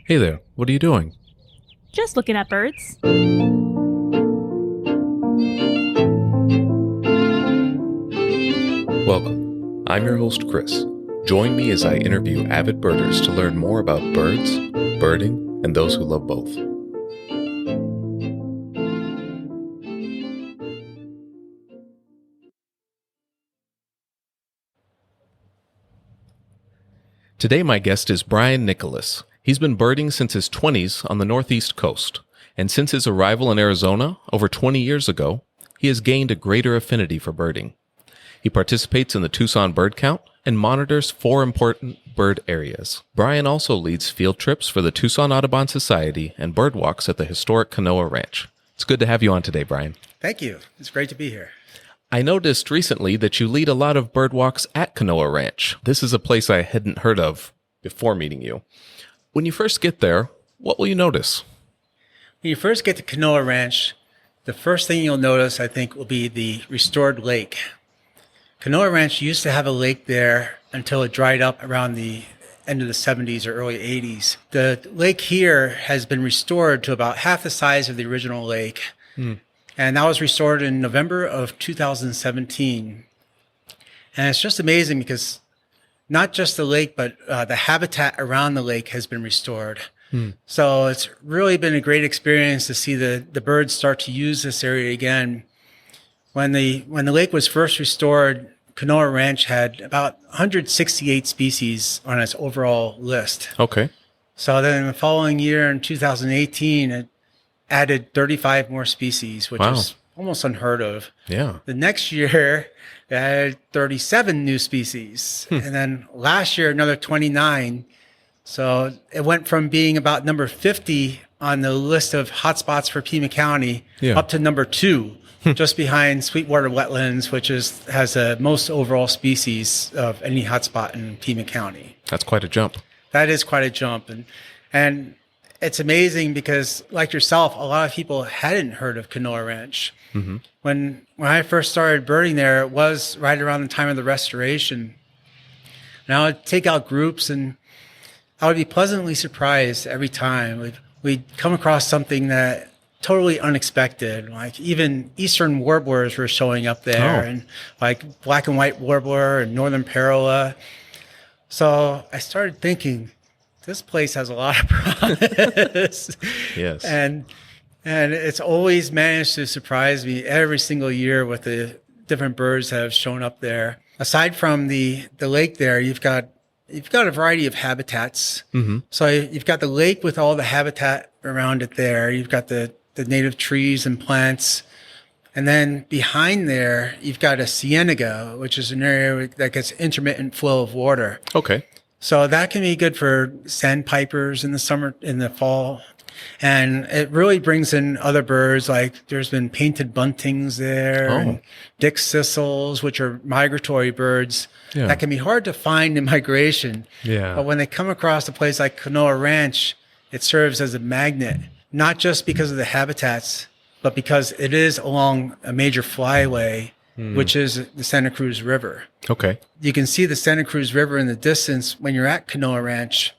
Hey there, what are you doing? Just looking at birds. Welcome. I'm your host, Chris. Join me as I interview avid birders to learn more about birds, birding, and those who love both. Today my guest is Brian Nicholas. He's been birding since his 20s on the northeast coast, and since his arrival in Arizona over 20 years ago, he has gained a greater affinity for birding. He participates in the Tucson Bird Count and monitors 4 important bird areas. Brian also leads field trips for the Tucson Audubon Society and bird walks at the Historic Canoa Ranch. It's good to have you on today, Brian. Thank you. It's great to be here. I noticed recently that you lead a lot of bird walks at Canoa Ranch. This is a place I hadn't heard of before meeting you. When you first get there, what will you notice? When you first get to Canoa Ranch, the first thing you'll notice, I think, will be the restored lake. Canoa Ranch used to have a lake there until it dried up around the end of the 70s or early 80s. The lake here has been restored to about half the size of the original lake. And that was restored in November of 2017. And it's just amazing because not just the lake, but the habitat around the lake has been restored. So it's really been a great experience to see the birds start to use this area again. When the lake was first restored, Canoa Ranch had about 168 species on its overall list. Okay. So then the following year in 2018, it added 35 more species, which is almost unheard of. Yeah. The next year, it added 37 new species. And then last year, another 29. So it went from being about number 50 on the list of hotspots for Pima County up to number 2, just behind Sweetwater Wetlands, which has the most overall species of any hotspot in Pima County. That's quite a jump. That is quite a jump. And it's amazing because, like yourself, a lot of people hadn't heard of Canoa Ranch. When I first started birding there, it was right around the time of the restoration. And I would take out groups, and I would be pleasantly surprised every time. We'd come across something that totally unexpected. Like even eastern warblers were showing up there, and like black and white warbler and northern parula. So I started thinking, this place has a lot of promise. Yes. And it's always managed to surprise me every single year with the different birds that have shown up there. Aside from the lake there, you've got a variety of habitats. So you've got the lake with all the habitat around it there. You've got the native trees and plants. And then behind there, you've got a cienega, which is an area that gets intermittent flow of water. Okay. So that can be good for sandpipers in the summer, in the fall. And it really brings in other birds. Like there's been painted buntings there, and dick thistles, which are migratory birds that can be hard to find in migration. But when they come across a place like Canoa Ranch, it serves as a magnet, not just because of the habitats, but because it is along a major flyway, which is the Santa Cruz River. Okay. You can see the Santa Cruz River in the distance when you're at Canoa Ranch.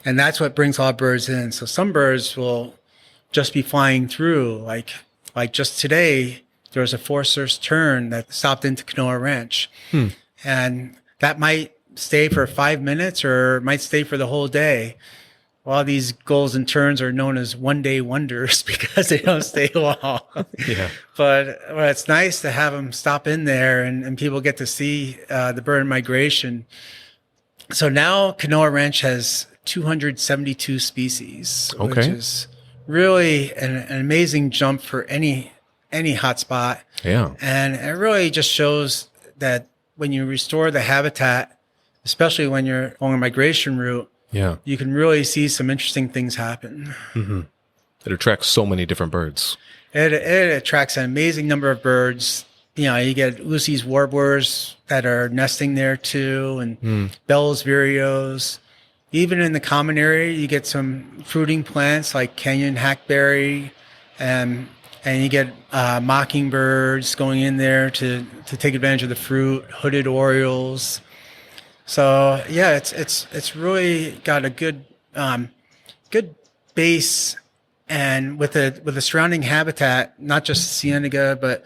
And that's what brings all birds in. So some birds will just be flying through. Like just today, there was a Forster's tern that stopped into Canoa Ranch. And that might stay for 5 minutes or might stay for the whole day. Well, these gulls and terns are known as one-day wonders because they don't stay long. But it's nice to have them stop in there and people get to see the bird migration. So now Canoa Ranch has 272 species, which is really an amazing jump for any hotspot. And it really just shows that when you restore the habitat, especially when you're on a migration route, you can really see some interesting things happen. It attracts so many different birds. It attracts an amazing number of birds. You know, you get Lucy's warblers that are nesting there too, and Bell's vireos. Even in the common area, you get some fruiting plants like canyon hackberry, and you get mockingbirds going in there to take advantage of the fruit, hooded orioles. So yeah, it's really got a good good base. And with the surrounding habitat, not just cienega, but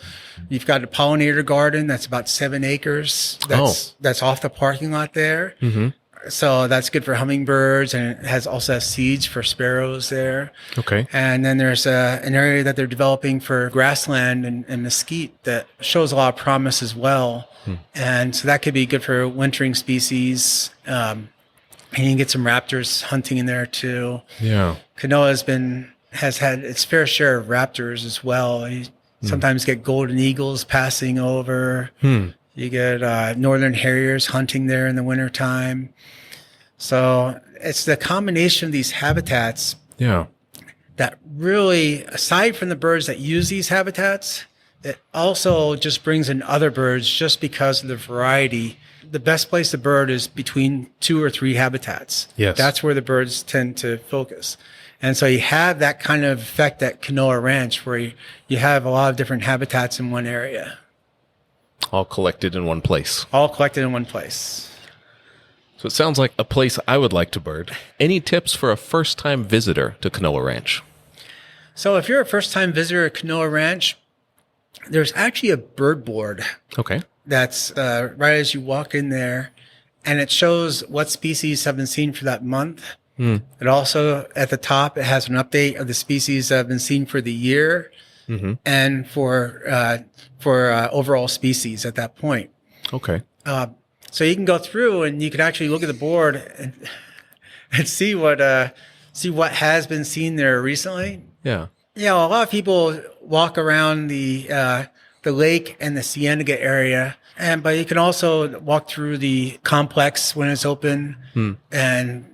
you've got a pollinator garden that's about 7 acres. That's off the parking lot there. Mm-hmm. So that's good for hummingbirds, and it also has seeds for sparrows there. Okay. And then there's an area that they're developing for grassland and mesquite that shows a lot of promise as well. And so that could be good for wintering species. And you can get some raptors hunting in there too. Yeah. Canoa has had its fair share of raptors as well. You sometimes get golden eagles passing over. You get northern harriers hunting there in the wintertime. So it's the combination of these habitats that really, aside from the birds that use these habitats, it also just brings in other birds just because of the variety. The best place to bird is between 2 or 3 habitats. Yes. That's where the birds tend to focus. And so you have that kind of effect at Canoa Ranch where you have a lot of different habitats in one area. All collected in one place. All collected in one place. So it sounds like a place I would like to bird. Any tips for a first-time visitor to Canoa Ranch? So if you're a first-time visitor at Canoa Ranch, there's actually a bird board. Okay. That's right as you walk in there, and it shows what species have been seen for that month. It also, at the top, it has an update of the species that have been seen for the year and for overall species at that point. Okay. So you can go through and you can actually look at the board and see what has been seen there recently. Yeah. You know, a lot of people walk around the lake and the cienega area, but you can also walk through the complex when it's open and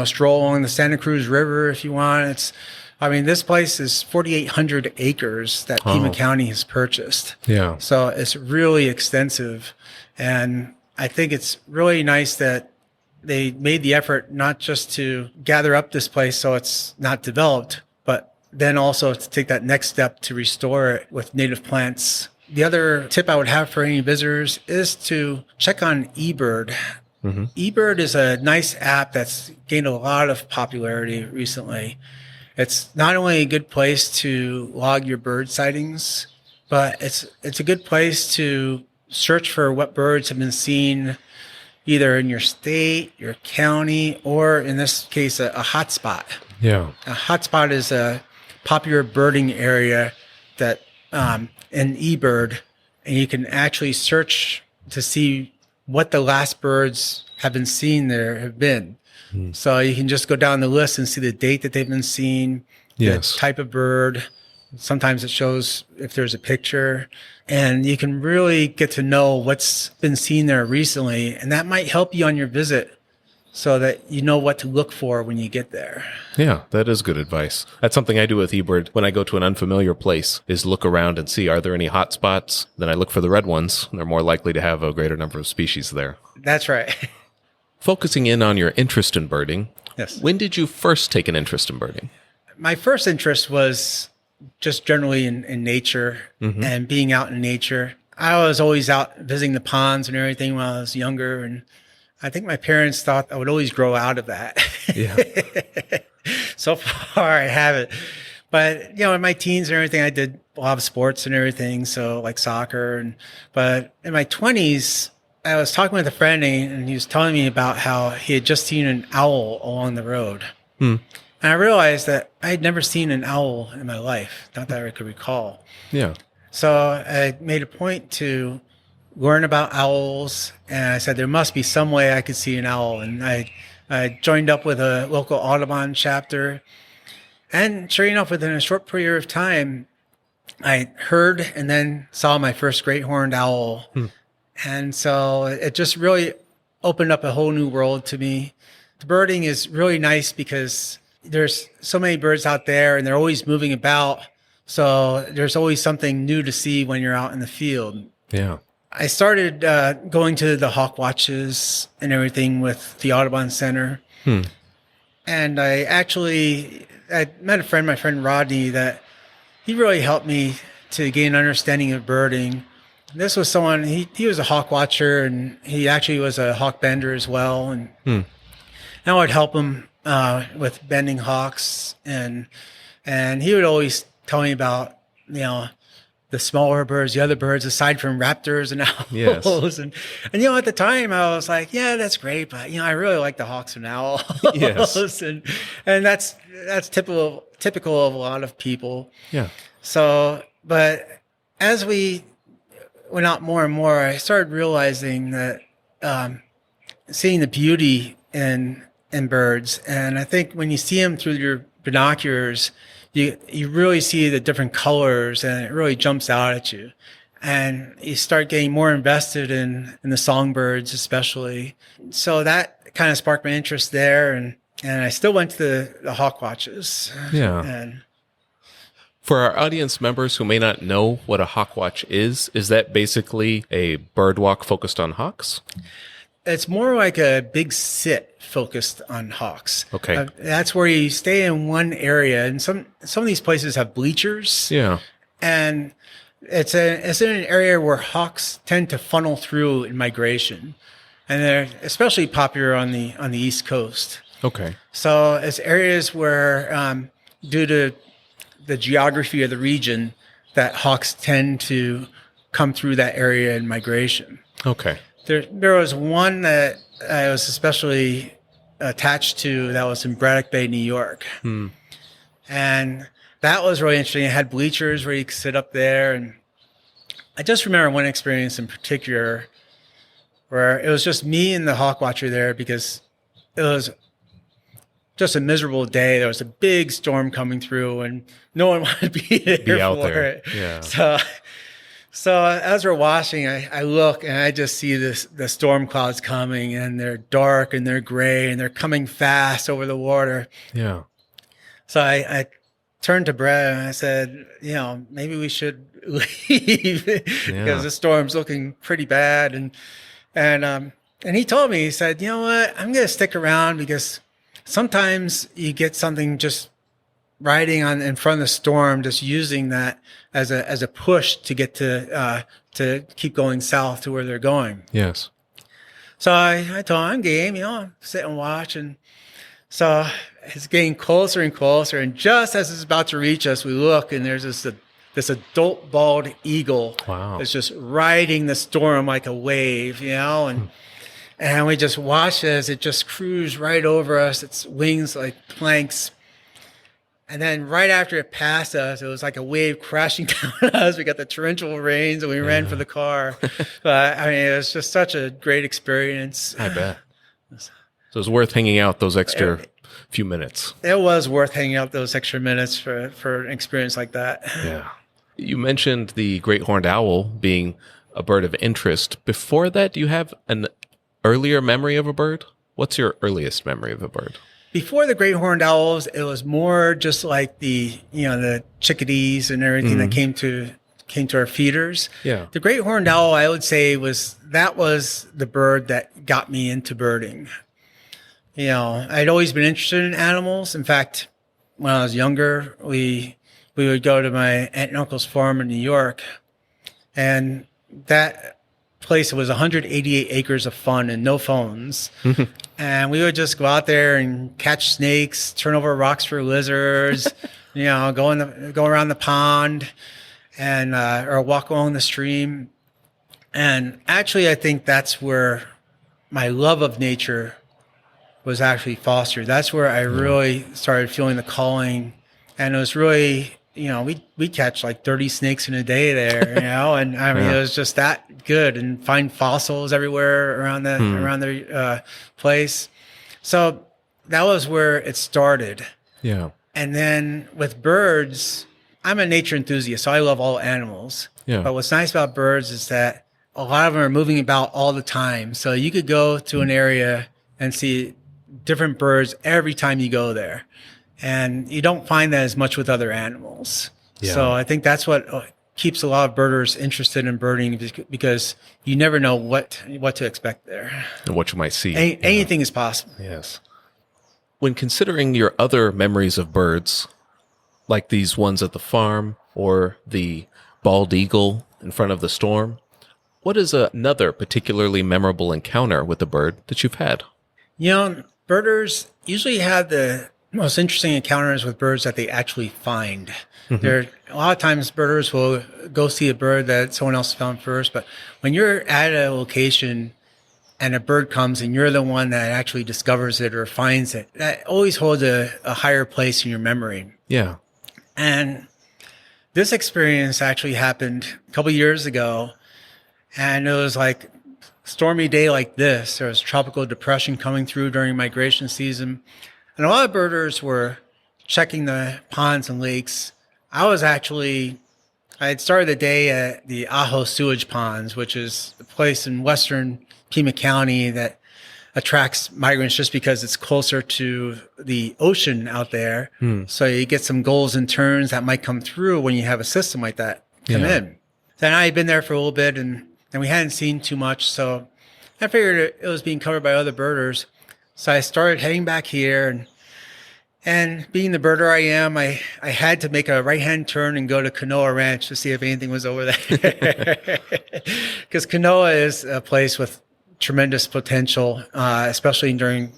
stroll along the Santa Cruz River if you want. This place is 4,800 acres that Pima County has purchased. Yeah. So it's really extensive. And I think it's really nice that they made the effort not just to gather up this place so it's not developed, but then also to take that next step to restore it with native plants. The other tip I would have for any visitors is to check on eBird. eBird is a nice app that's gained a lot of popularity recently. It's not only a good place to log your bird sightings, but it's a good place to search for what birds have been seen either in your state, your county, or in this case, a hotspot. Yeah. A hotspot is a popular birding area that in eBird, and you can actually search to see what the last birds have been seen there have been. So you can just go down the list and see the date that they've been seen, the type of bird. Sometimes it shows if there's a picture, and you can really get to know what's been seen there recently. And that might help you on your visit so that you know what to look for when you get there. Yeah, that is good advice. That's something I do with eBird when I go to an unfamiliar place, is look around and see, are there any hot spots? Then I look for the red ones. They're more likely to have a greater number of species there. That's right. Focusing in on your interest in birding, Yes. When did you first take an interest in birding? My first interest was just generally in nature and being out in nature. I was always out visiting the ponds and everything when I was younger, and I think my parents thought I would always grow out of that. Yeah. So far, I haven't. But, in my teens and everything, I did a lot of sports and everything, so like soccer. But in my 20s, I was talking with a friend, and he was telling me about how he had just seen an owl along the road. And I realized that I had never seen an owl in my life, not that I could recall. Yeah. So I made a point to learn about owls, and I said there must be some way I could see an owl. And I joined up with a local Audubon chapter. And sure enough, within a short period of time, I heard and then saw my first great horned owl. And so it just really opened up a whole new world to me. The birding is really nice because there's so many birds out there and they're always moving about. So there's always something new to see when you're out in the field. Yeah. I started going to the hawk watches and everything with the Audubon Center. And I met my friend Rodney, that he really helped me to gain an understanding of birding. This was someone, he was a hawk watcher, and he actually was a hawk bender as well. And I would help him with bending hawks, and he would always tell me about, the smaller birds, the other birds, aside from raptors and owls. Yes. And at the time I was like, yeah, that's great. But, I really like the hawks and owls. Yes. and that's typical of a lot of people. Yeah. So, but as we went out more and more, I started realizing that, seeing the beauty in birds. And I think when you see them through your binoculars, you really see the different colors, and it really jumps out at you. And you start getting more invested in the songbirds, especially. So that kind of sparked my interest there. And I still went to the hawk watches. Yeah. And For our audience members who may not know what a hawk watch is that basically a bird walk focused on hawks? it's more like a big sit focused on hawks. Okay. That's where you stay in one area, and some of these places have bleachers. Yeah. And it's in an area where hawks tend to funnel through in migration, and they're especially popular on the East Coast. Okay. So it's areas where, due to the geography of the region, that hawks tend to come through that area in migration. Okay. There was one that I was especially attached to that was in Braddock Bay, New York. And that was really interesting. It had bleachers where you could sit up there. And I just remember one experience in particular where it was just me and the hawk watcher there because it was just a miserable day. There was a big storm coming through and no one wanted to be out for there. it. Yeah. So as we're watching, I look and I just see the storm clouds coming, and they're dark and they're gray and they're coming fast over the water. Yeah. So I turned to Brad and I said, maybe we should leave because the storm's looking pretty bad. And he told me, he said, you know what, I'm going to stick around because sometimes you get something just riding in front of the storm, just using that as a push to get to keep going south to where they're going. Yes. So I told him, I'm game, sit and watch. And so it's getting closer and closer. And just as it's about to reach us, we look and there's this adult bald eagle. Wow. That's just riding the storm like a wave, and we just watch as it just cruised right over us. Its wings like planks. And then right after it passed us, it was like a wave crashing down on us. We got the torrential rains and we ran for the car. But it was just such a great experience. I bet. So it's worth hanging out those extra few minutes. It was worth hanging out those extra minutes for an experience like that. Yeah. You mentioned the great horned owl being a bird of interest. Before that, do you have an earlier memory of a bird? What's your earliest memory of a bird? Before the great horned owls, it was more just like the chickadees and everything that came to our feeders. Yeah. The great horned owl, I would say, was the bird that got me into birding. I'd always been interested in animals. In fact, when I was younger, we would go to my aunt and uncle's farm in New York, and that place was 188 acres of fun and no phones. And we would just go out there and catch snakes, turn over rocks for lizards, go around the pond and or walk along the stream. And actually, I think that's where my love of nature was actually fostered. That's where I really started feeling the calling. And it was really, we catch like 30 snakes in a day there, and it was just that good, and find fossils everywhere around the place. So that was where it started. Yeah. And then with birds, I'm a nature enthusiast, so I love all animals. Yeah. But what's nice about birds is that a lot of them are moving about all the time. So you could go to an area and see different birds every time you go there. And you don't find that as much with other animals. Yeah. So I think that's what keeps a lot of birders interested in birding, because you never know what to expect there. And what you might see. Anything is possible. Yes. When considering your other memories of birds, like these ones at the farm or the bald eagle in front of the storm, what is another particularly memorable encounter with a bird that you've had? birders usually have the most interesting encounters with birds that they actually find. There, a lot of times birders will go see a bird that someone else found first, but when you're at a location and a bird comes and you're the one that actually discovers it or finds it, that always holds a higher place in your memory. Yeah. And this experience actually happened a couple years ago, and it was like stormy day like this. There was tropical depression coming through during migration season, and a lot of birders were checking the ponds and lakes. I had started the day at the Ajo Sewage Ponds, which is a place in western Pima County that attracts migrants just because it's closer to the ocean out there. So you get some gulls and terns that might come through when you have a system like that come in. Then I had been there for a little bit and we hadn't seen too much. So I figured it was being covered by other birders. So I started heading back here and being the birder I am, I had to make a right-hand turn and go to Canoa Ranch to see if anything was over there. Because Canoa is a place with tremendous potential, especially during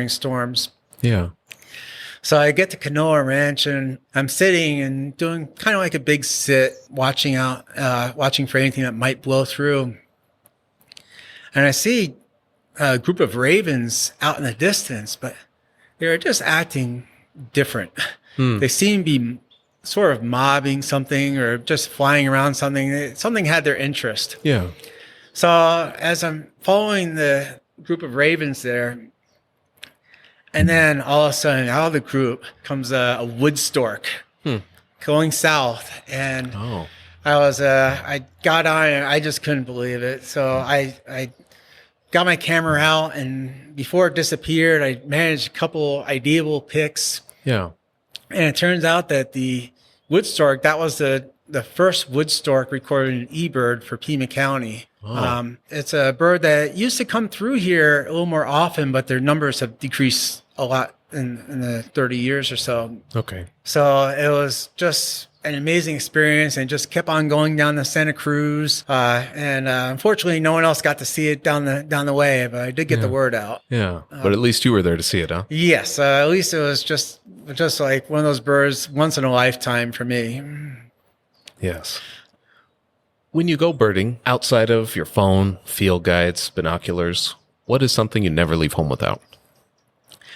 storms. Yeah. So I get to Canoa Ranch and I'm sitting and doing kind of like a big sit, watching for anything that might blow through. And I see a group of ravens out in the distance, but they're just acting different. They seem to be sort of mobbing something or just flying around something. Something had their interest. Yeah. So as I'm following the group of ravens there, and then all of a sudden out of the group comes a wood stork going south. And I got on and I just couldn't believe it. So I got my camera out, and before it disappeared, I managed a couple ideable pics. Yeah. And it turns out that the wood stork, that was the first wood stork recorded in eBird for Pima County. Oh. It's a bird that used to come through here a little more often, but their numbers have decreased a lot in the 30 years or so. Okay. So it was just an amazing experience and just kept on going down the Santa Cruz. Unfortunately, no one else got to see it down the way, but I did get the word out. Yeah. But at least you were there to see it, huh? Yes. At least it was just like one of those birds once in a lifetime for me. Yes. When you go birding, outside of your phone, field guides, binoculars, what is something you never leave home without?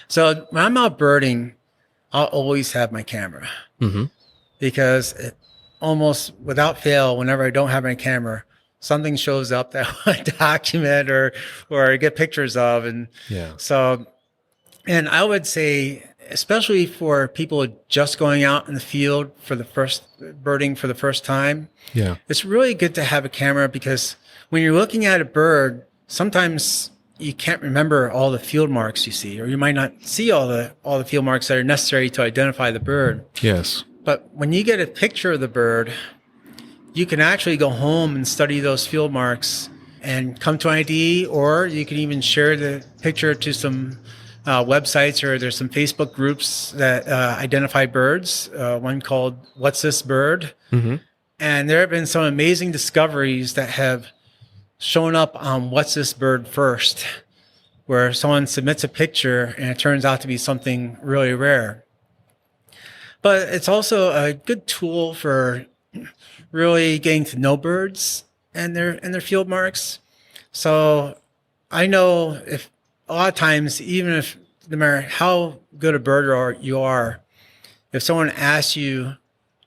So when I'm out birding, I'll always have my camera. Because almost without fail, whenever I don't have my camera, something shows up that I document or get pictures of. And I would say, especially for people just going out in the field for the first birding for the first time, it's really good to have a camera, because when you're looking at a bird, sometimes you can't remember all the field marks you see, or you might not see all the field marks that are necessary to identify the bird. Yes. But when you get a picture of the bird, you can actually go home and study those field marks and come to an ID, or you can even share the picture to some websites, or there's some Facebook groups that identify birds, one called What's This Bird? And there have been some amazing discoveries that have shown up on What's This Bird first, where someone submits a picture and it turns out to be something really rare. But it's also a good tool for really getting to know birds and their field marks. So I know if a lot of times, even if no matter how good a birder you are, if someone asks you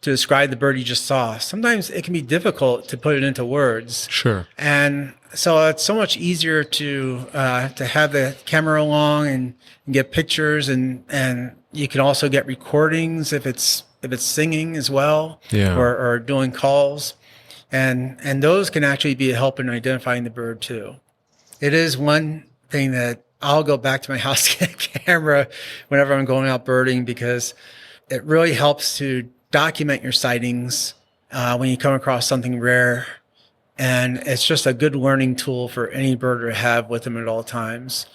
to describe the bird you just saw, sometimes it can be difficult to put it into words. Sure. And so it's so much easier to have the camera along and get pictures, and you can also get recordings if it's singing as well, or doing calls, and those can actually be a help in identifying the bird too. It is one thing that I'll go back to my house to get a camera whenever I'm going out birding, because it really helps to document your sightings when you come across something rare. And it's just a good learning tool for any birder to have with them at all times.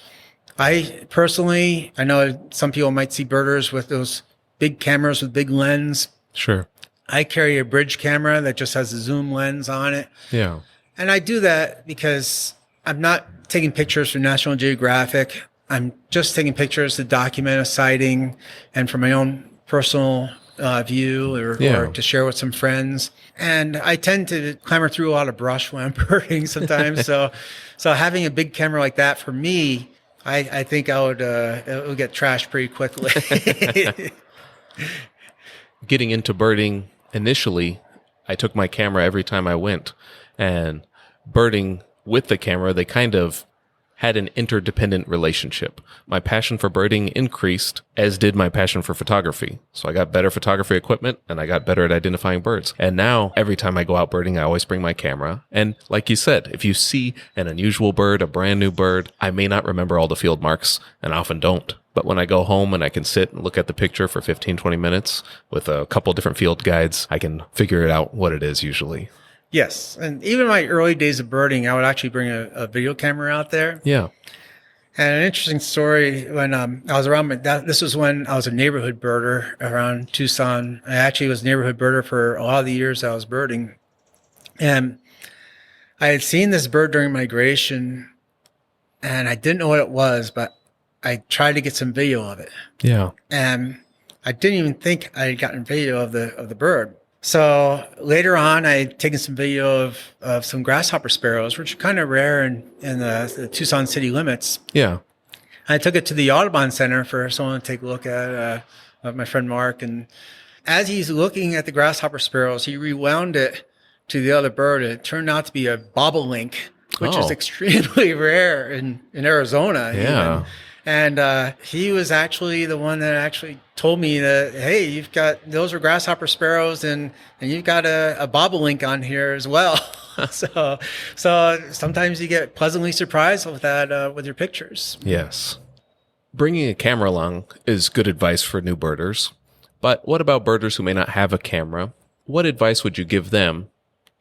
I know some people might see birders with those big cameras with big lens. Sure. I carry a bridge camera that just has a zoom lens on it. Yeah. And I do that because I'm not taking pictures for National Geographic. I'm just taking pictures to document a sighting and for my own personal view or to share with some friends. And I tend to clamber through a lot of brush when I'm birding sometimes. so having a big camera like that for me, I think it would get trashed pretty quickly. Getting into birding initially, I took my camera every time I went, and birding with the camera, they kind of had an interdependent relationship. My passion for birding increased, as did my passion for photography. So I got better photography equipment, and I got better at identifying birds. And now, every time I go out birding, I always bring my camera. And like you said, if you see an unusual bird, a brand new bird, I may not remember all the field marks, and I often don't. But when I go home and I can sit and look at the picture for 15, 20 minutes with a couple different field guides, I can figure it out what it is usually. Yes. And even in my early days of birding, I would actually bring a video camera out there. Yeah. And an interesting story, when I was around, this was when I was a neighborhood birder around Tucson. I actually was a neighborhood birder for a lot of the years I was birding. And I had seen this bird during migration, and I didn't know what it was, but I tried to get some video of it. Yeah. And I didn't even think I had gotten video of the bird. So later on, I had taken some video of some grasshopper sparrows, which are kind of rare in the Tucson city limits. Yeah. I took it to the Audubon Center for someone to take a look at, my friend Mark. And as he's looking at the grasshopper sparrows, he rewound it to the other bird. It turned out to be a bobolink, which is extremely rare in Arizona. Yeah. Even. And he was actually the one that actually told me that, hey, those are grasshopper sparrows and you've got a bobolink on here as well. so sometimes you get pleasantly surprised with that, with your pictures. Yes. Bringing a camera along is good advice for new birders. But what about birders who may not have a camera? What advice would you give them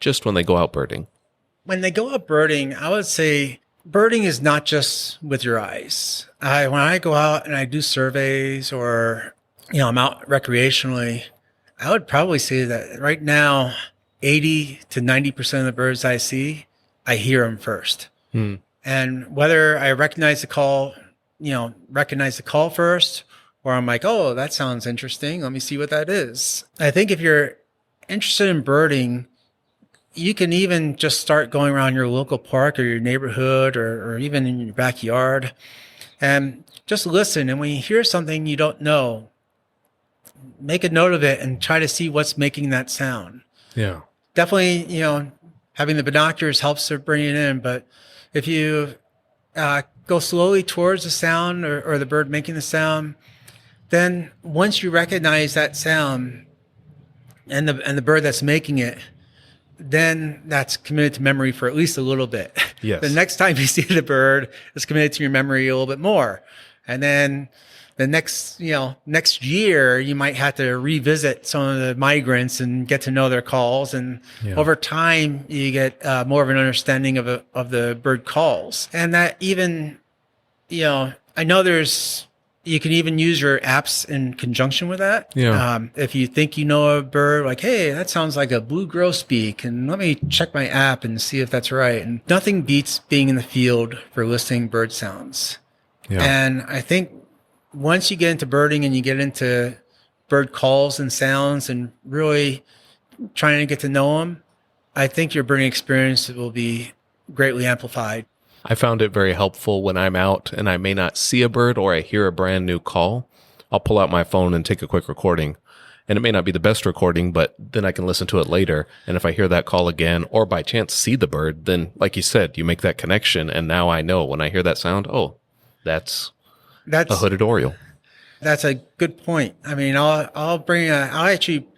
just when they go out birding? When they go out birding, I would say birding is not just with your eyes. When I go out and I do surveys or, I'm out recreationally, I would probably say that right now, 80 to 90% of the birds I see, I hear them first. And whether I recognize the call first, or I'm like, oh, that sounds interesting. Let me see what that is. I think if you're interested in birding, you can even just start going around your local park or your neighborhood or even in your backyard and just listen. And when you hear something you don't know, make a note of it and try to see what's making that sound. Yeah. Definitely, having the binoculars helps to bring it in. But if you go slowly towards the sound or the bird making the sound, then once you recognize that sound and the bird that's making it, then that's committed to memory for at least a little bit. Yes. The next time you see the bird, it's committed to your memory a little bit more. And then the next year, you might have to revisit some of the migrants and get to know their calls. And over time, you get more of an understanding of the bird calls. And that even, I know you can even use your apps in conjunction with that. Yeah. If you think you know a bird, like, hey, that sounds like a blue grosbeak, and let me check my app and see if that's right. And nothing beats being in the field for listening bird sounds. Yeah. And I think once you get into birding and you get into bird calls and sounds and really trying to get to know them, I think your birding experience will be greatly amplified. I found it very helpful when I'm out and I may not see a bird or I hear a brand new call. I'll pull out my phone and take a quick recording. And it may not be the best recording, but then I can listen to it later. And if I hear that call again or by chance see the bird, then like you said, you make that connection. And now I know when I hear that sound, oh, that's a hooded oriole. That's a good point. I mean, I'll actually,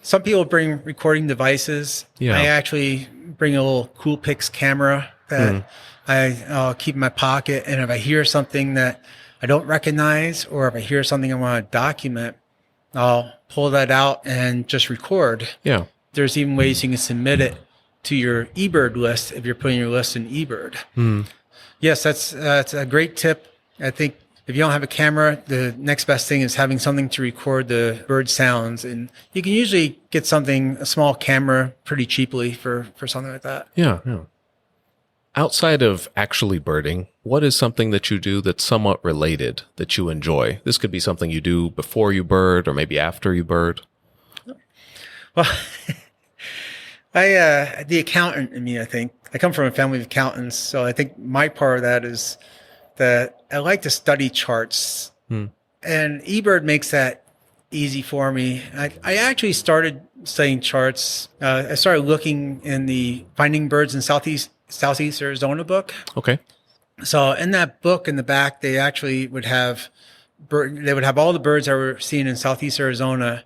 some people bring recording devices. Yeah. I actually bring a little Coolpix camera that I'll keep in my pocket. And if I hear something that I don't recognize, or if I hear something I want to document, I'll pull that out and just record. Yeah. There's even ways you can submit it to your eBird list if you're putting your list in eBird. Yes, that's a great tip. I think if you don't have a camera, the next best thing is having something to record the bird sounds. And you can usually get a small camera pretty cheaply for something like that. Yeah, yeah. Outside of actually birding, what is something that you do that's somewhat related that you enjoy? This could be something you do before you bird or maybe after you bird. Well, the accountant in me, I think. I come from a family of accountants, so I think my part of that is that I like to study charts. And eBird makes that easy for me. I actually started studying charts. I started looking in the Finding Birds in Southeast Arizona book. Okay. So in that book, in the back, they actually would have all the birds that were seen in Southeast Arizona,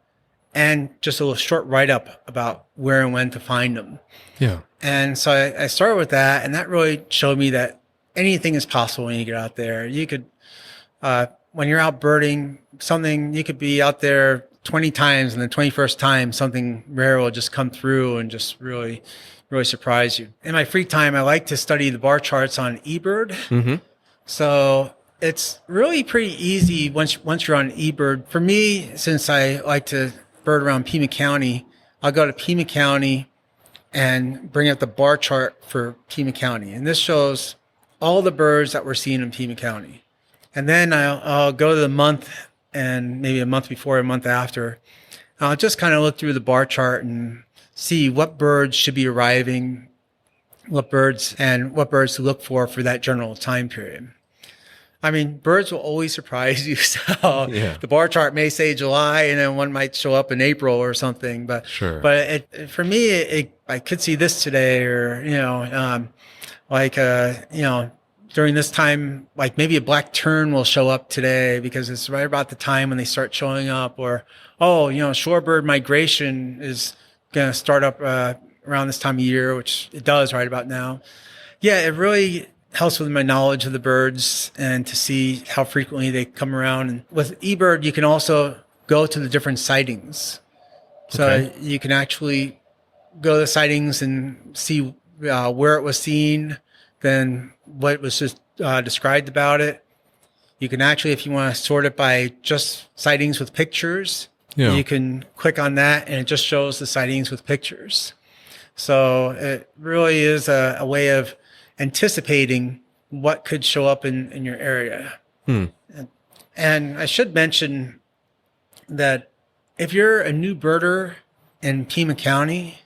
and just a little short write-up about where and when to find them. Yeah. And so I started with that, and that really showed me that anything is possible when you get out there. You could, when you're out birding, you could be out there 20 times, and the 21st time, something rare will just come through and just really surprise you. In my free time, I like to study the bar charts on eBird. Mm-hmm. So it's really pretty easy once you're on eBird. For me, since I like to bird around Pima County, I'll go to Pima County and bring up the bar chart for Pima County. And this shows all the birds that we're seeing in Pima County. And then I'll go to the month, and maybe a month before, a month after. I'll just kind of look through the bar chart and see what birds should be arriving, what birds to look for that general time period. I mean, birds will always surprise you. So the bar chart may say July, and then one might show up in April or something. But sure. But for me, I could see this today, or during this time, like maybe a black tern will show up today because it's right about the time when they start showing up. Or shorebird migration is going to start up around this time of year, which it does right about now. Yeah, it really helps with my knowledge of the birds and to see how frequently they come around. And with eBird, you can also go to the different sightings. So you can actually go to the sightings and see where it was seen, then what was just described about it. You can actually, if you want to sort it by just sightings with pictures, you can click on that and it just shows the sightings with pictures. So it really is a way of anticipating what could show up in your area. And I should mention that if you're a new birder in Pima County,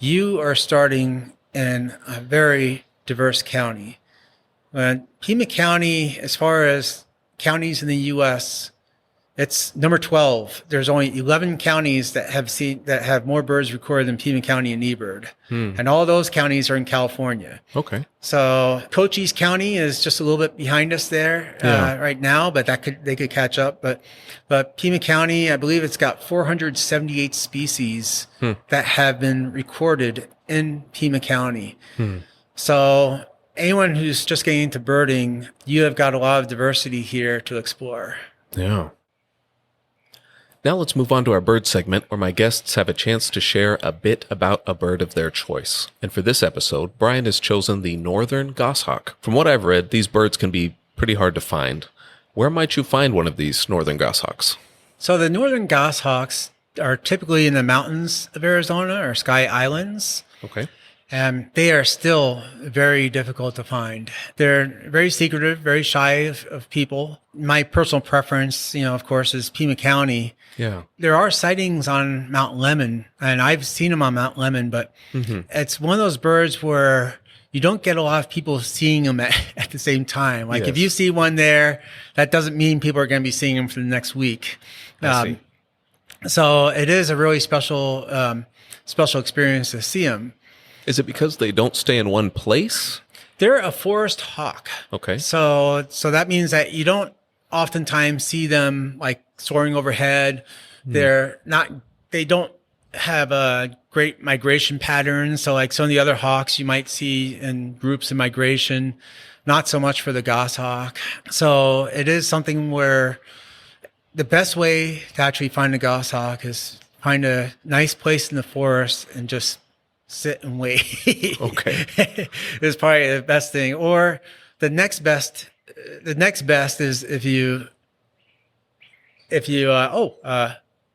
you are starting in a very diverse county. Pima County, as far as counties in the U.S., it's number 12. There's only 11 counties that have more birds recorded than Pima County and eBird. And all those counties are in California. Okay. So Cochise County is just a little bit behind us there right now, but they could catch up. But Pima County, I believe it's got 478 species that have been recorded in Pima County. So anyone who's just getting into birding, you have got a lot of diversity here to explore. Yeah. Now let's move on to our bird segment, where my guests have a chance to share a bit about a bird of their choice. And for this episode, Brian has chosen the Northern Goshawk. From what I've read, these birds can be pretty hard to find. Where might you find one of these Northern Goshawks? So the Northern Goshawks are typically in the mountains of Arizona or Sky Islands. Okay. And they are still very difficult to find. They're very secretive, very shy of people. My personal preference, of course, is Pima County. Yeah. There are sightings on Mount Lemmon, and I've seen them on Mount Lemmon, but it's one of those birds where you don't get a lot of people seeing them at the same time. Like if you see one there, that doesn't mean people are going to be seeing them for the next week. I see. So it is a really special experience to see them. Is it because they don't stay in one place? They're a forest hawk. Okay. So that means that you don't oftentimes see them like soaring overhead. They don't have a great migration pattern. So like some of the other hawks you might see in groups of migration, not so much for the goshawk. So it is something where the best way to actually find a goshawk is find a nice place in the forest and just sit and wait. Okay. Is probably the best thing. Or the next best is if you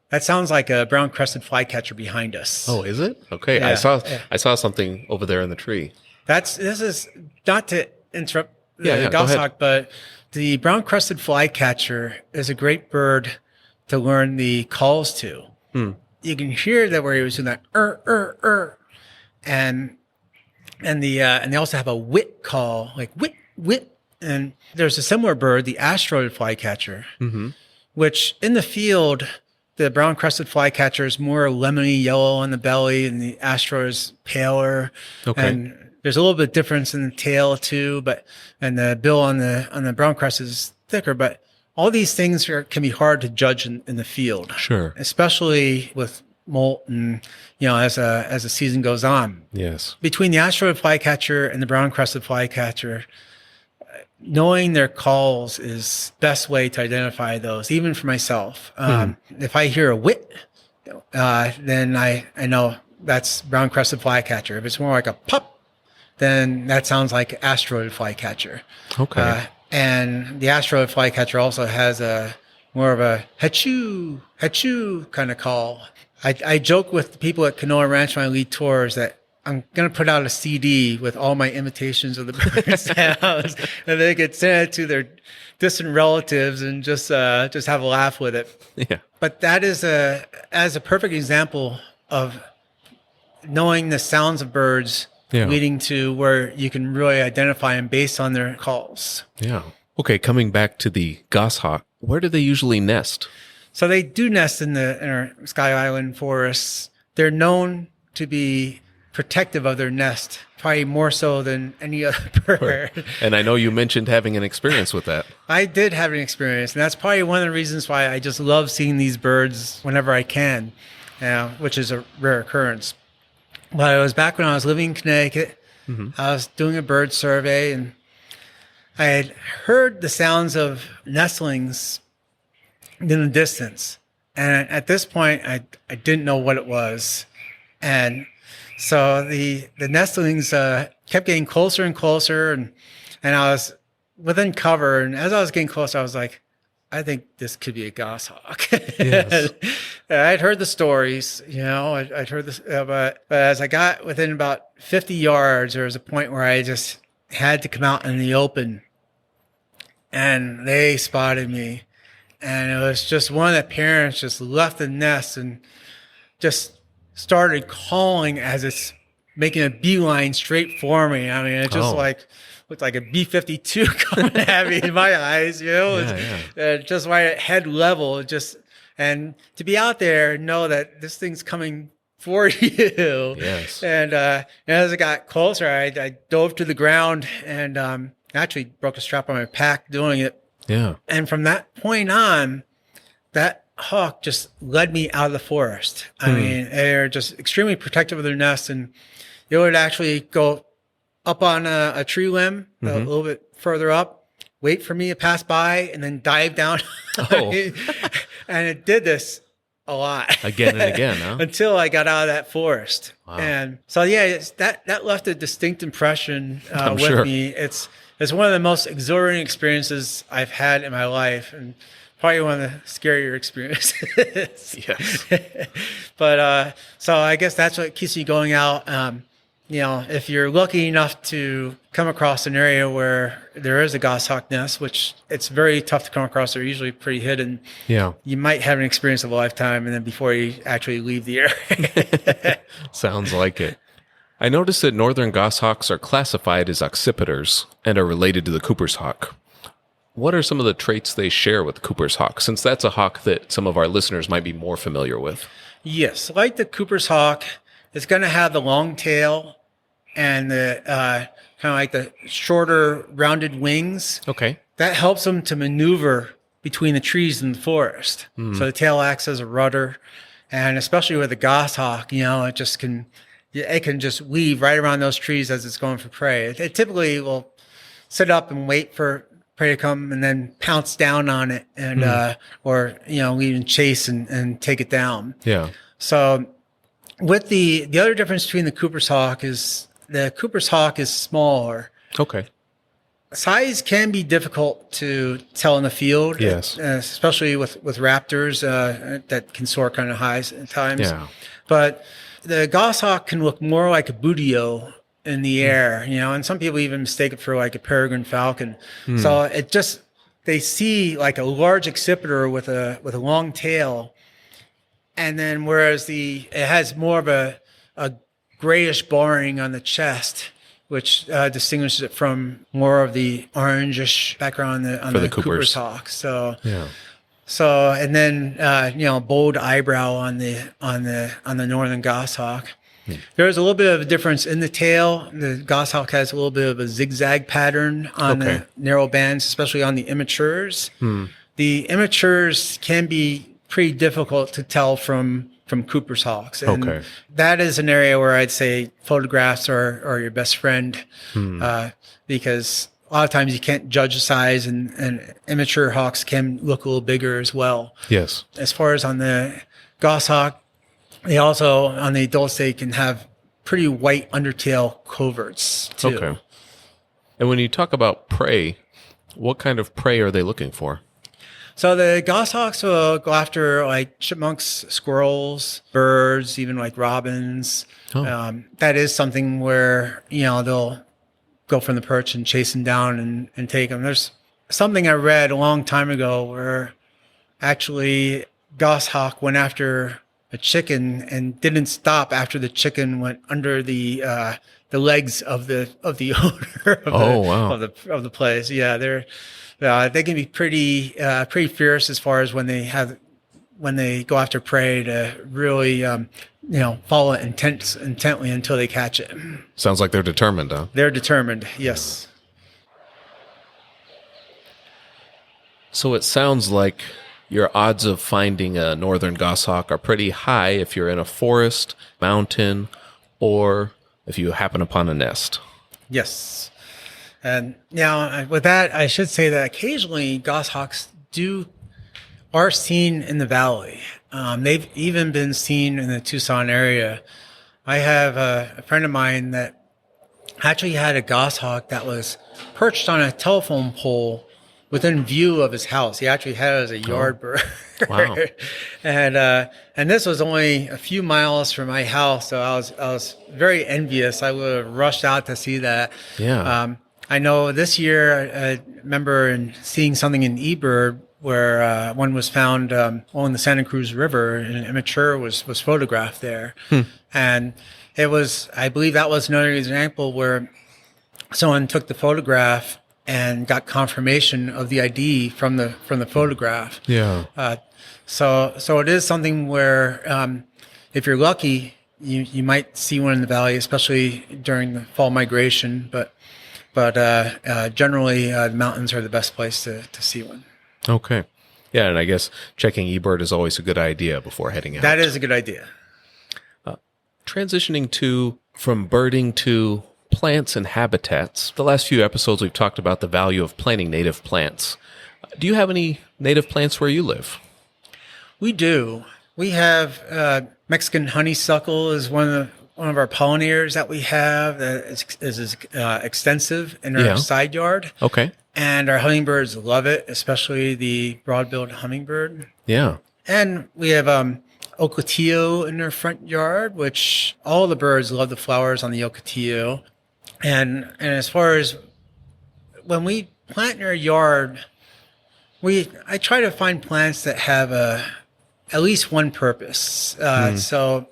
that sounds like a brown-crested flycatcher behind us. Oh, is it? Okay. Yeah. I saw something over there in the tree. This is not to interrupt the Yeah, go ahead. goshawk, but the brown-crested flycatcher is a great bird to learn the calls to. You can hear that where he was doing that and they also have a whit call, like whit. And there's a similar bird, the asteroid flycatcher, which in the field, the brown-crested flycatcher is more lemony yellow on the belly, and the asteroid is paler. Okay. And there's a little bit of difference in the tail too, and the bill on the brown-crested is thicker. But all these things can be hard to judge in the field. Sure. Especially with molt and, as the season goes on. Yes. Between the asteroid flycatcher and the brown-crested flycatcher, knowing their calls is best way to identify those, even for myself. If I hear a whit, then I know that's brown-crested flycatcher. If it's more like a pop, then that sounds like asteroid flycatcher. Okay. And the asteroid flycatcher also has more of a hachoo kind of call. I joke with the people at Canoa Ranch when I lead tours that I'm going to put out a CD with all my imitations of the bird sounds, and they could send it to their distant relatives and just have a laugh with it. Yeah. But that is a perfect example of knowing the sounds of birds leading to where you can really identify them based on their calls. Yeah. Okay, coming back to the goshawk, where do they usually nest? So they do nest in our Sky Island forests. They're known to be protective of their nest, probably more so than any other bird. And I know you mentioned having an experience with that. I did have an experience, and that's probably one of the reasons why I just love seeing these birds whenever I can, which is a rare occurrence. But it was back when I was living in Connecticut. I was doing a bird survey, and I had heard the sounds of nestlings in the distance. And at this point, I didn't know what it was. And so the nestlings kept getting closer and closer, and I was within cover. And as I was getting closer, I was like, I think this could be a goshawk. Yes. I'd heard the stories, I'd heard this, but as I got within about 50 yards, there was a point where I just had to come out in the open, and they spotted me. And it was just one of the parents just left the nest and just started calling as it's making a beeline straight for me. I mean, it just looked like a B-52 coming at me in my eyes, just right at head level. And to be out there and know that this thing's coming for you. Yes. And as it got closer, I dove to the ground and actually broke a strap on my pack doing it. Yeah. And from that point on, that hawk just led me out of the forest. I mean, they're just extremely protective of their nest, and it would actually go up on a tree limb a little bit further up, wait for me to pass by, and then dive down. Oh. And it did this a lot. Again and again, huh? Until I got out of that forest. Wow. And so, that left a distinct impression with sure. me. It's one of the most exhilarating experiences I've had in my life, and probably one of the scarier experiences. Yes. But so I guess that's what keeps me going out. If you're lucky enough to come across an area where there is a goshawk nest, which it's very tough to come across, they're usually pretty hidden. Yeah. You might have an experience of a lifetime, and then before you actually leave the area. Sounds like it. I noticed that northern goshawks are classified as occipiters and are related to the Cooper's hawk. What are some of the traits they share with the Cooper's hawk, since that's a hawk that some of our listeners might be more familiar with? Yes, like the Cooper's hawk, it's going to have the long tail and the kind of like the shorter rounded wings. Okay. That helps them to maneuver between the trees in the forest. So the tail acts as a rudder, and especially with the goshawk, it can just weave right around those trees as it's going for prey. It typically will sit up and wait for prey to come and then pounce down on it and, or even chase and take it down. Yeah. So with the other difference between the Cooper's hawk is the Cooper's hawk is smaller. Okay. Size can be difficult to tell in the field. Yes. Especially with raptors that can soar kind of high at times. Yeah. But the goshawk can look more like a boodio in the air, and some people even mistake it for like a peregrine falcon. So they see like a large accipiter with a long tail. And then whereas it has more of a grayish barring on the chest, which distinguishes it from more of the orangish background on the Cooper's hawk. So, yeah. So, and then bold eyebrow on the Northern Goshawk. There's a little bit of a difference in the tail. The goshawk has a little bit of a zigzag pattern on the narrow bands, especially on the immatures. The immatures can be pretty difficult to tell from Cooper's hawks. And that is an area where I'd say photographs are your best friend, because a lot of times you can't judge the size, and immature hawks can look a little bigger as well. Yes. As far as on the goshawk, they also, on the adults, they can have pretty white undertail coverts too. Okay. And when you talk about prey, what kind of prey are they looking for? So the goshawks will go after like chipmunks, squirrels, birds, even like robins. That is something where, they'll go from the perch and chase them down and take them. There's something I read a long time ago where actually goshawk went after a chicken and didn't stop after the chicken went under the legs of the owner of the place. Yeah, they can be pretty fierce as far as when they go after prey to really follow it intently until they catch it. Sounds like they're determined, huh? They're determined, yes. So it sounds like your odds of finding a northern goshawk are pretty high if you're in a forest, mountain, or if you happen upon a nest. Yes. And now with that, I should say that occasionally goshawks are seen in the valley. They've even been seen in the Tucson area. I have a friend of mine that actually had a goshawk that was perched on a telephone pole within view of his house. He actually had it as a yard bird. Wow. And this was only a few miles from my house, so I was very envious. I would have rushed out to see that. Yeah. I know this year I remember seeing something in eBird where one was found on the Santa Cruz River, and an immature was photographed there. And I believe that was another example where someone took the photograph and got confirmation of the ID from the photograph. Yeah. So it is something where if you're lucky, you might see one in the valley, especially during the fall migration. But generally, the mountains are the best place to see one. Okay. Yeah, and I guess checking eBird is always a good idea before heading out. That is a good idea. Transitioning from birding to plants and habitats. The last few episodes we've talked about the value of planting native plants. Do you have any native plants where you live? We do. We have Mexican honeysuckle is one of our pollinators that we have that is extensive in our side yard. Okay. And our hummingbirds love it, especially the broad-billed hummingbird. Yeah. And we have ocotillo in our front yard, which all the birds love the flowers on the ocotillo. And as far as when we plant in our yard, I try to find plants that have at least one purpose. So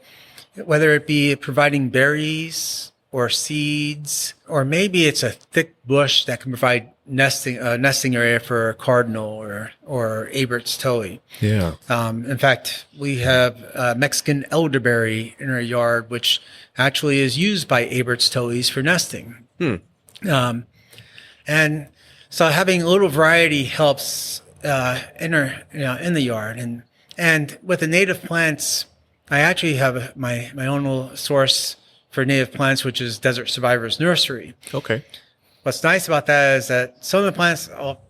whether it be providing berries or seeds, or maybe it's a thick bush that can provide nesting area for a cardinal or Abert's towhee. Yeah. In fact, we have Mexican elderberry in our yard, which actually is used by Abert's towhees for nesting. And so having a little variety helps in the yard. And with the native plants, I actually have my own little source for native plants, which is Desert Survivors Nursery. Okay. What's nice about that is that some of the plants,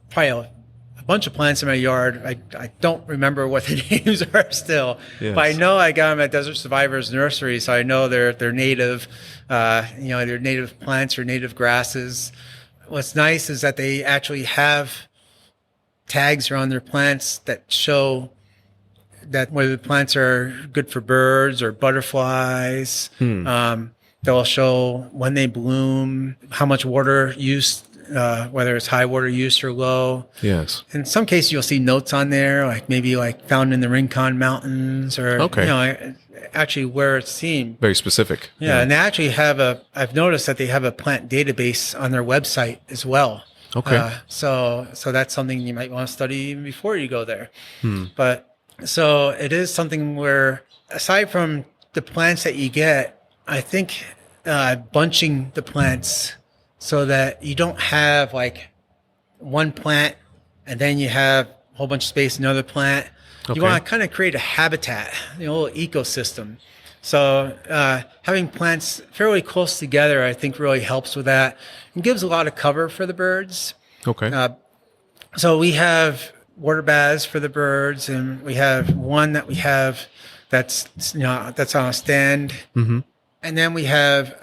probably a bunch of plants in my yard, I don't remember what the names are still, but I know I got them at Desert Survivors Nursery, so I know they're native, they're native plants or native grasses. What's nice is that they actually have tags around their plants that show that whether the plants are good for birds or butterflies. They'll show when they bloom, how much water use, whether it's high water use or low. Yes. In some cases, you'll see notes on there, like maybe like found in the Rincon Mountains or, actually where it's seen. Very specific. Yeah. And they actually I've noticed that they have a plant database on their website as well. Okay. So that's something you might want to study even before you go there. But so it is something where, aside from the plants that you get, I think bunching the plants so that you don't have like one plant and then you have a whole bunch of space in another plant. Okay. You want to kind of create a habitat, a little ecosystem. So having plants fairly close together, I think, really helps with that and gives a lot of cover for the birds. Okay. So we have water baths for the birds, and we have one that we have that's on a stand. Mm-hmm. And then we have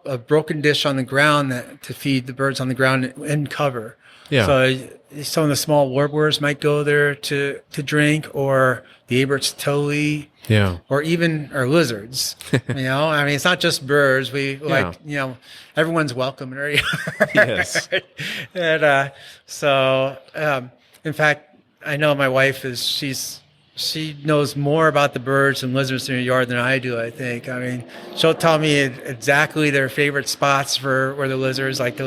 a broken dish on the ground to feed the birds on the ground in cover. Yeah. So some of the small warblers might go there to drink, or the Abert's towley. Yeah. Or even our lizards. I mean, it's not just birds. We everyone's welcome in our yard. Yes. And in fact, I know my wife she knows more about the birds and lizards in her yard than I do, I think. I mean, she'll tell me exactly their favorite spots for where the lizards, like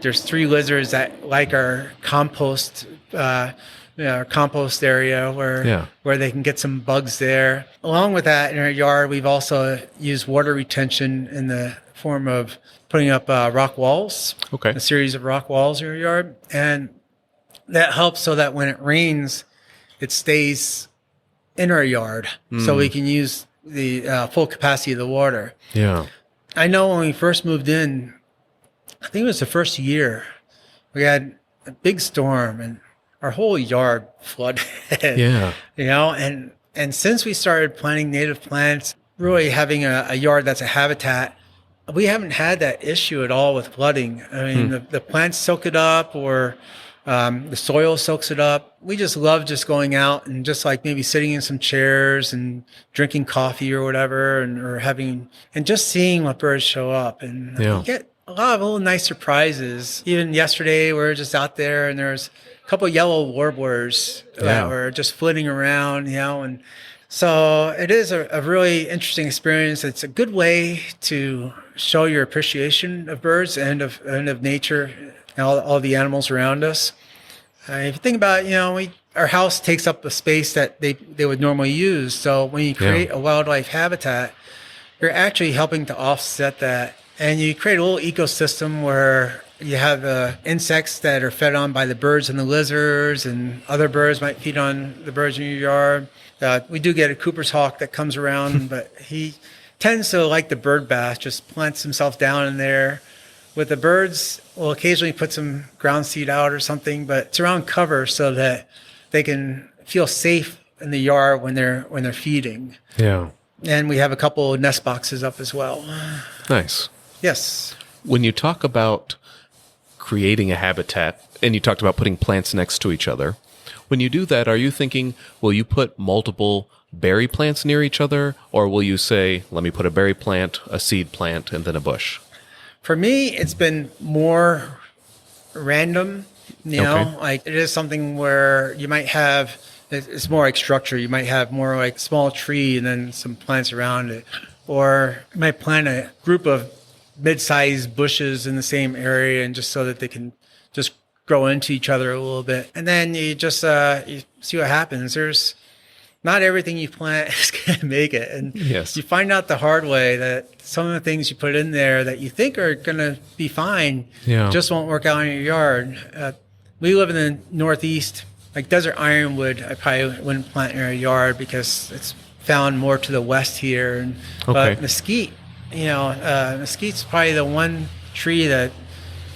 there's 3 lizards that like our compost, our compost area where they can get some bugs there. Along with that, in our yard, we've also used water retention in the form of putting up rock walls, a series of rock walls in our yard. And that helps so that when it rains, it stays in our yard, so we can use the full capacity of the water. Yeah. I know when we first moved in, I think it was the first year, we had a big storm and our whole yard flooded. Yeah. And since we started planting native plants, really having a yard that's a habitat, we haven't had that issue at all with flooding. I mean, the plants soak it up, or the soil soaks it up. We just love just going out and just like maybe sitting in some chairs and drinking coffee or whatever, and just seeing what birds show up. And you get a lot of little nice surprises. Even yesterday, we were just out there and there's a couple of yellow warblers that were just flitting around, and so it is a really interesting experience. It's a good way to show your appreciation of birds and of nature and all the animals around us. If you think about it, our house takes up a space that they would normally use. So when you create a wildlife habitat, you're actually helping to offset that. And you create a little ecosystem where you have insects that are fed on by the birds and the lizards, and other birds might feed on the birds in your yard. We do get a Cooper's hawk that comes around, but he tends to like the bird bath, just plants himself down in there. With the birds, we'll occasionally put some ground seed out or something, but it's around cover so that they can feel safe in the yard when they're feeding. Yeah. And we have a couple of nest boxes up as well. Nice. Yes. When you talk about creating a habitat, and you talked about putting plants next to each other, when you do that, are you thinking, will you put multiple berry plants near each other, or will you say, let me put a berry plant, a seed plant, and then a bush? For me, it's been more random, like it is something where you might have, it's more like structure. You might have more like small tree and then some plants around it, or you might plant a group of mid-sized bushes in the same area, and just so that they can just grow into each other a little bit. And then you just you see what happens. There's not everything you plant is going to make it. And you find out the hard way that some of the things you put in there that you think are going to be fine just won't work out in your yard. We live in the Northeast. Like desert ironwood, I probably wouldn't plant in our yard because it's found more to the west here. But mesquite, mesquite's probably the one tree that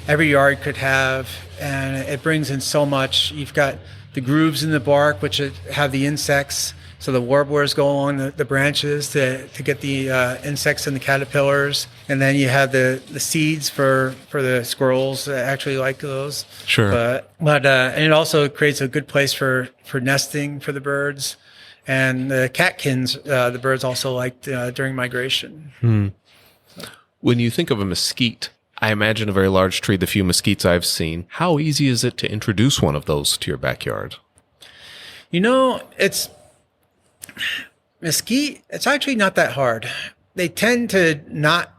every yard could have, and it brings in so much. You've got the grooves in the bark, which have the insects. So the warblers go along the branches to get the insects and the caterpillars. And then you have the seeds for the squirrels that actually like those. Sure. But and it also creates a good place for nesting for the birds. And the catkins, the birds also liked during migration. When you think of a mesquite, I imagine a very large tree, the few mesquites I've seen. How easy is it to introduce one of those to your backyard? It's mesquite. It's actually not that hard. They tend to not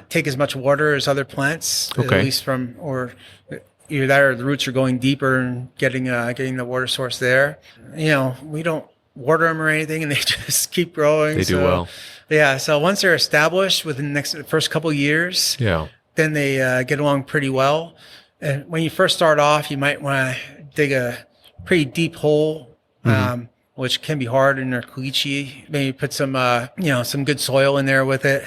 take as much water as other plants, Okay. at least either that or the roots are going deeper and getting the water source there. We don't water them or anything, and they just keep growing. They do well. Yeah. So once they're established within the first couple of years, Yeah. then they get along pretty well. And when you first start off, you might want to dig a pretty deep hole, which can be hard in their caliche. Maybe put some good soil in there with it.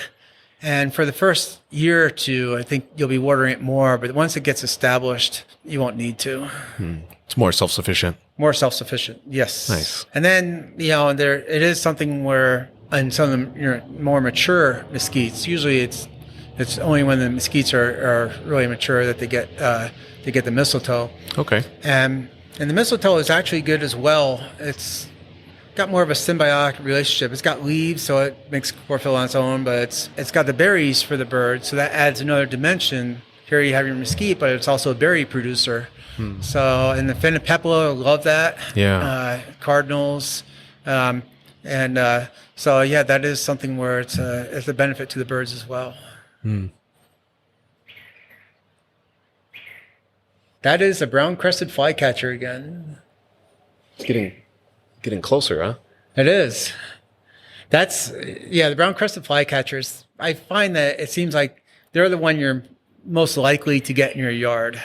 And for the first year or two, I think you'll be watering it more. But once it gets established, you won't need to. It's more self-sufficient. More self-sufficient, yes. Nice. And then, it is something where in some of the more mature mesquites, usually it's only when the mesquites are really mature that they get the mistletoe. Okay. And the mistletoe is actually good as well. It's got more of a symbiotic relationship. It's got leaves, so it makes chlorophyll on its own, but it's got the berries for the bird, so that adds another dimension. Here you have your mesquite, but it's also a berry producer. So, and the phenopepla love that. Yeah. Cardinals. So, that is something where it's a benefit to the birds as well. That is a brown-crested flycatcher again. It's getting closer, huh? It is. The brown-crested flycatchers. I find that it seems like they're the one you're most likely to get in your yard.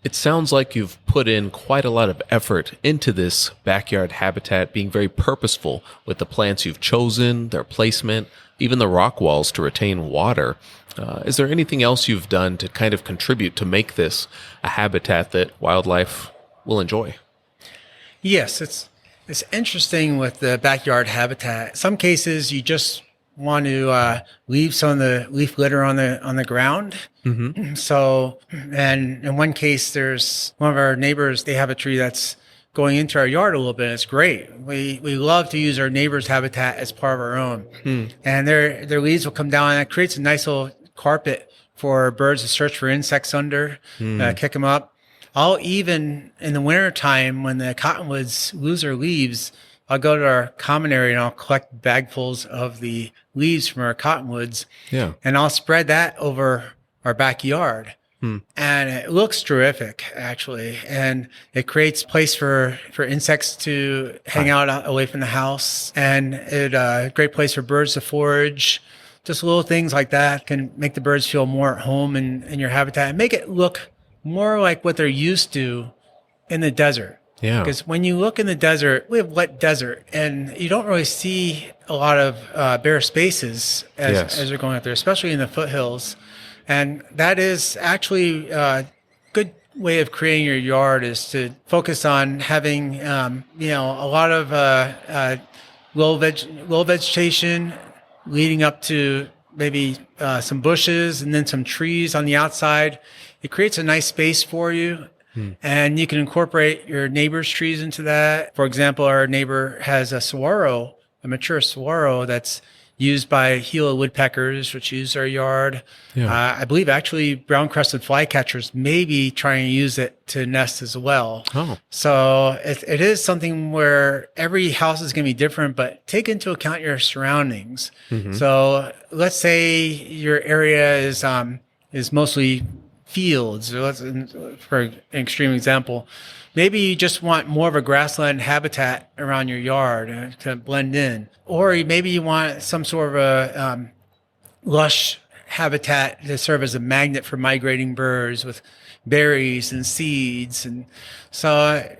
It sounds like you've put in quite a lot of effort into this backyard habitat, being very purposeful with the plants you've chosen, their placement, even the rock walls to retain water. Is there anything else you've done to kind of contribute to make this a habitat that wildlife will enjoy? Yes, it's interesting with the backyard habitat. Some cases you just want to leave some of the leaf litter on the ground. So, and in one case, there's one of our neighbors. They have a tree that's going into our yard a little bit. It's great. We love to use our neighbor's habitat as part of our own. And their leaves will come down, and it creates a nice little carpet for birds to search for insects under, kick them up. I'll even, in the wintertime, when the cottonwoods lose their leaves, I'll go to our common area and I'll collect bagfuls of the leaves from our cottonwoods. Yeah. And I'll spread that over our backyard. And it looks terrific, actually. And it creates place for insects to hang out away from the house. And a great place for birds to forage. Just little things like that can make the birds feel more at home in your habitat and make it look more like what they're used to in the desert. Yeah. Because when you look in the desert, we have wet desert, and you don't really see a lot of bare spaces as you're going up there, especially in the foothills. And that is actually a good way of creating your yard, is to focus on having, a lot of low vegetation leading up to maybe some bushes and then some trees on the outside. It creates a nice space for you. And you can incorporate your neighbor's trees into that. For example, our neighbor has a saguaro, a mature saguaro that's used by Gila woodpeckers, which use our yard. Yeah. I believe actually brown-crested flycatchers may be trying to use it to nest as well. Oh. So it is something where every house is going to be different, but take into account your surroundings. So let's say your area is mostly fields. For an extreme example, maybe you just want more of a grassland habitat around your yard to blend in, or maybe you want some sort of a lush habitat to serve as a magnet for migrating birds with berries and seeds. And so,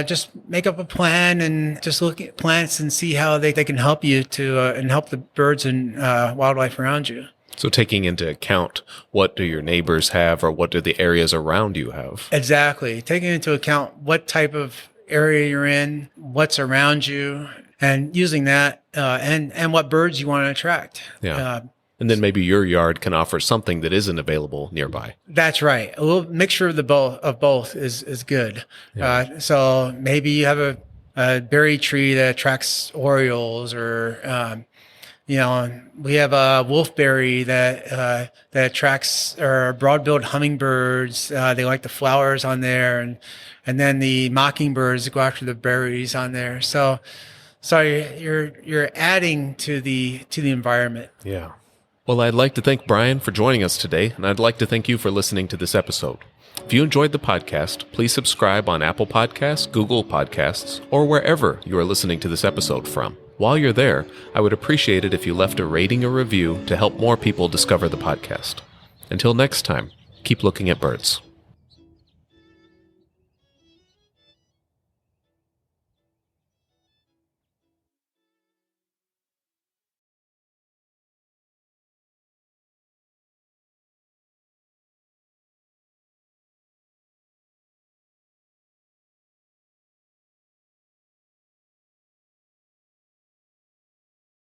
just make up a plan and just look at plants and see how they can help you and help the birds and wildlife around you. So taking into account what do your neighbors have, or what do the areas around you have? Exactly. Taking into account what type of area you're in, what's around you, and using that and what birds you want to attract. Yeah. And then maybe your yard can offer something that isn't available nearby. That's right. A little mixture of both is good. Yeah. So maybe you have a berry tree that attracts orioles, or We have a wolfberry that attracts broad-billed hummingbirds. They like the flowers on there, and then the mockingbirds go after the berries on there. So you're adding to the environment. Yeah. Well, I'd like to thank Brian for joining us today, and I'd like to thank you for listening to this episode. If you enjoyed the podcast, please subscribe on Apple Podcasts, Google Podcasts, or wherever you are listening to this episode from. While you're there, I would appreciate it if you left a rating or review to help more people discover the podcast. Until next time, keep looking at birds.